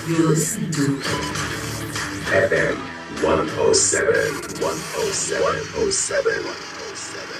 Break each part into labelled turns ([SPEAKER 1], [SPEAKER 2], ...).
[SPEAKER 1] You're listening to
[SPEAKER 2] FM 107, 107, 107.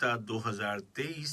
[SPEAKER 3] ta 2023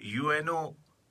[SPEAKER 3] UNO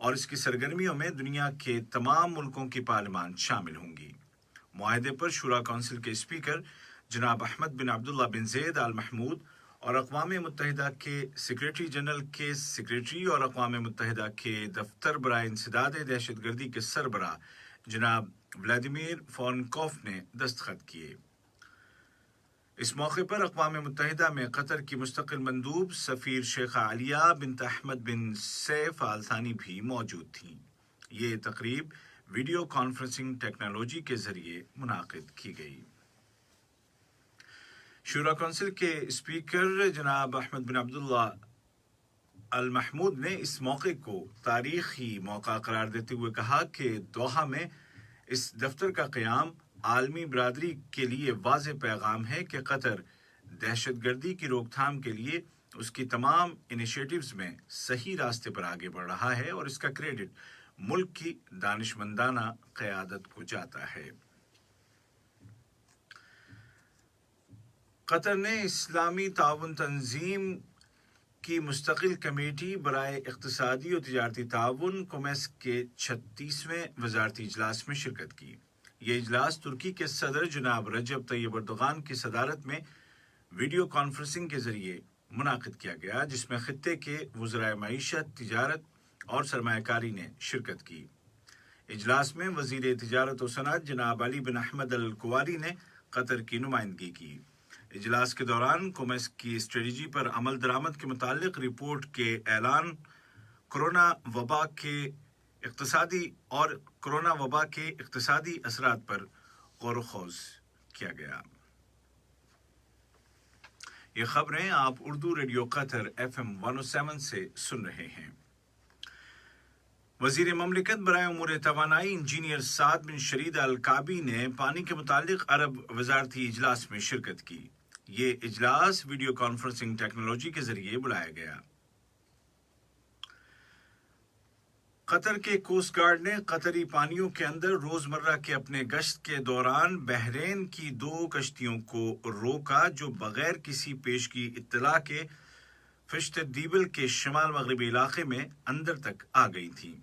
[SPEAKER 3] اور اس کی سرگرمیوں میں دنیا کے تمام ملکوں کی پارلیمان شامل ہوں گی۔ معاہدے پر شورا کونسل کے اسپیکر جناب احمد بن عبداللہ بن زید آل محمود اور اقوام متحدہ کے سیکریٹری جنرل کے سیکریٹری اور اقوام متحدہ کے دفتر برائے انسداد دہشت گردی کے سربراہ جناب ولادیمیر فورنکوف نے دستخط کیے۔ اس موقع پر اقوام متحدہ میں قطر کی مستقل مندوب سفیر شیخہ علیہ بنت احمد بن سیف آل ثانی بھی موجود تھیں۔ یہ تقریب ویڈیو کانفرنسنگ ٹیکنالوجی کے ذریعے منعقد کی گئی۔ شورا کونسل کے اسپیکر جناب احمد بن عبداللہ المحمود نے اس موقع کو تاریخی موقع قرار دیتے ہوئے کہا کہ دوحہ میں اس دفتر کا قیام عالمی برادری کے لیے واضح پیغام ہے کہ قطر دہشت گردی کی روک تھام کے لیے اس کی تمام انیشیٹوز میں صحیح راستے پر آگے بڑھ رہا ہے اور اس کا کریڈٹ ملک کی دانشمندانہ قیادت کو جاتا ہے۔ قطر نے اسلامی تعاون تنظیم کی مستقل کمیٹی برائے اقتصادی و تجارتی تعاون کومیس کے 36ویں وزارتی اجلاس میں شرکت کی۔ یہ اجلاس ترکی کے صدر جناب رجب طیب اردوغان کی صدارت میں ویڈیو کانفرنسنگ کے ذریعے منعقد کیا گیا، جس میں خطے کے وزرائے معیشت، تجارت اور سرمایہ کاری نے شرکت کی۔ اجلاس میں وزیر تجارت و صنعت جناب علی بن احمد الکواری نے قطر کی نمائندگی کی۔ اجلاس کے دوران کومیس کی اسٹریٹجی پر عمل درآمد کے متعلق رپورٹ کے اعلان، کورونا وبا کے اقتصادی اثرات پر غور و خوض کیا گیا۔ یہ خبریں آپ اردو ریڈیو قطر FM 107 سے سن رہے ہیں۔ وزیر مملکت برائے امور توانائی انجینئر سعد بن شرید الکعبی نے پانی کے متعلق عرب وزارتی اجلاس میں شرکت کی۔ یہ اجلاس ویڈیو کانفرنسنگ ٹیکنالوجی کے ذریعے بلایا گیا۔ قطر کے کوسٹ گارڈ نے قطری پانیوں کے اندر روزمرہ کے اپنے گشت کے دوران بحرین کی 2 کشتیوں کو روکا جو بغیر کسی پیشگی اطلاع کے فشت دیبل کے شمال مغربی علاقے میں اندر تک آ گئی تھیں۔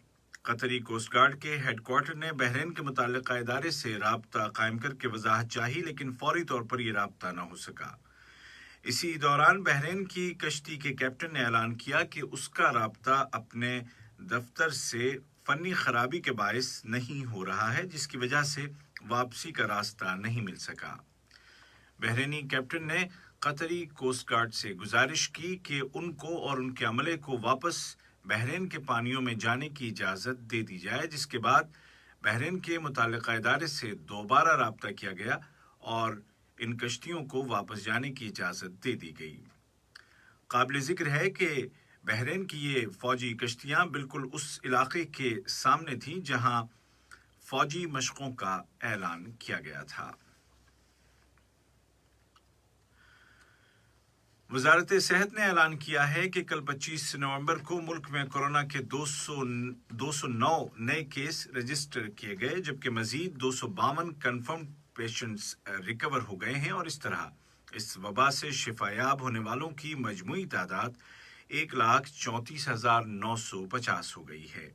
[SPEAKER 3] قطری کوسٹ گارڈ کے ہیڈ کوارٹر نے بحرین کے متعلقہ ادارے سے رابطہ قائم کر کے وضاحت چاہی، لیکن فوری طور پر یہ رابطہ نہ ہو سکا۔ اسی دوران بحرین کی کشتی کے کیپٹن نے اعلان کیا کہ اس کا رابطہ اپنے دفتر سے فنی خرابی کے باعث نہیں ہو رہا ہے، جس کی وجہ سے واپسی کا راستہ نہیں مل سکا۔ بحرینی کیپٹن نے قطری کوسٹ گارڈ سے گزارش کی کہ ان کو اور ان کے عملے کو واپس بحرین کے پانیوں میں جانے کی اجازت دے دی جائے، جس کے بعد بحرین کے متعلقہ ادارے سے دوبارہ رابطہ کیا گیا اور ان کشتیوں کو واپس جانے کی اجازت دے دی گئی۔ قابل ذکر ہے کہ بحرین کی یہ فوجی کشتیاں بالکل اس علاقے کے سامنے تھیں جہاں فوجی مشقوں کا اعلان کیا گیا تھا۔ وزارت صحت نے اعلان کیا ہے کہ کل 25 نومبر کو ملک میں کورونا کے 209 نئے کیس رجسٹر کیے گئے، جبکہ مزید 252 کنفرم پیشنٹس ریکور ہو گئے ہیں اور اس طرح اس وبا سے شفا یاب ہونے والوں کی مجموعی تعداد 1,34,950 ہو گئی ہے۔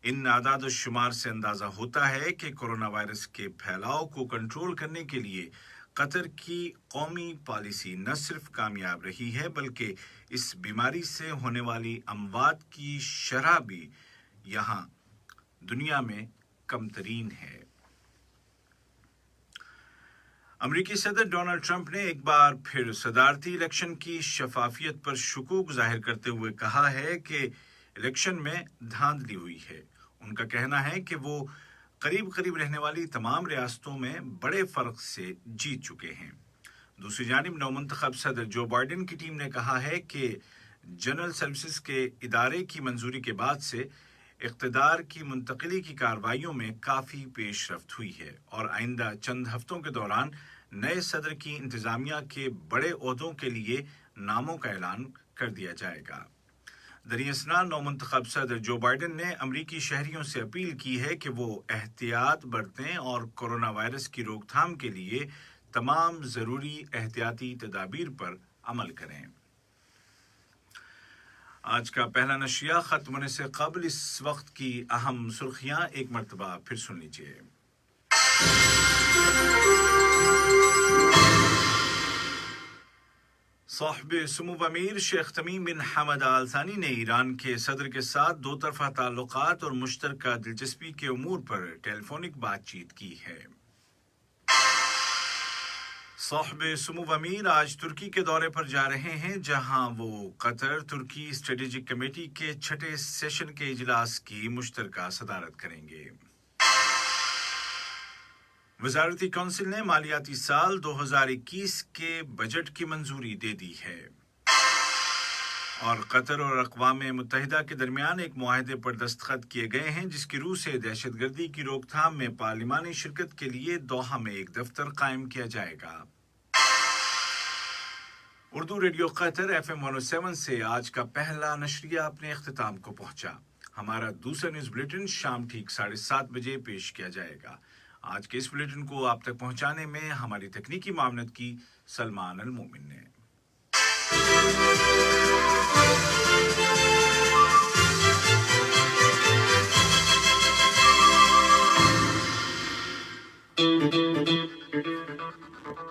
[SPEAKER 3] ان اعداد و شمار سے اندازہ ہوتا ہے کہ کورونا وائرس کے پھیلاؤ کو کنٹرول کرنے کے لیے قطر کی قومی پالیسی نہ صرف کامیاب رہی ہے بلکہ اس بیماری سے ہونے والی اموات کی شرح بھی یہاں دنیا میں کم ترین ہے۔ امریکی صدر ڈونلڈ ٹرمپ نے ایک بار پھر صدارتی الیکشن کی شفافیت پر شکوک ظاہر کرتے ہوئے کہا ہے کہ الیکشن میں دھاندلی ہوئی ہے۔ ان کا کہنا ہے کہ وہ قریب رہنے والی تمام ریاستوں میں بڑے فرق سے جیت چکے ہیں۔ دوسری جانب نومنتخب صدر جو بائیڈن کی ٹیم نے کہا ہے کہ جنرل سروسز کے ادارے کی منظوری کے بعد سے اقتدار کی منتقلی کی کارروائیوں میں کافی پیش رفت ہوئی ہے اور آئندہ چند ہفتوں کے دوران نئے صدر کی انتظامیہ کے بڑے عہدوں کے لیے ناموں کا اعلان کر دیا جائے گا۔ دراصل نومنتخب صدر جو بائیڈن نے امریکی شہریوں سے اپیل کی ہے کہ وہ احتیاط برتیں اور کورونا وائرس کی روک تھام کے لیے تمام ضروری احتیاطی تدابیر پر عمل کریں۔ آج کا پہلا نشریہ ختم ہونے سے قبل اس وقت کی اہم سرخیاں ایک مرتبہ پھر سن لیجیے۔ صاحب سمو امیر شیخ تمیم بن حمد آل ثانی نے ایران کے صدر کے ساتھ دو طرفہ تعلقات اور مشترکہ دلچسپی کے امور پر ٹیلی فونک بات چیت کی ہے۔ صاحب سمو امیر آج ترکی کے دورے پر جا رہے ہیں، جہاں وہ قطر ترکی اسٹریٹجک کمیٹی کے 6 سیشن کے اجلاس کی مشترکہ صدارت کریں گے۔ وزارتی کونسل نے مالیاتی سال 2021 کے بجٹ کی منظوری دے دی ہے، اور قطر اور اقوام متحدہ کے درمیان ایک معاہدے پر دستخط کیے گئے ہیں، جس کی روح سے دہشت گردی کی روک تھام میں پارلیمانی شرکت کے لیے دوحہ میں ایک دفتر قائم کیا جائے گا۔ اردو ریڈیو قطر FM 107 سے آج کا پہلا نشریہ اپنے اختتام کو پہنچا۔ ہمارا دوسرا نیوز بلیٹن شام ٹھیک 7:30 بجے پیش کیا جائے گا۔ آج کے اس بلیٹن کو آپ تک پہنچانے میں ہماری تکنیکی معاونت کی سلمان المومن نے۔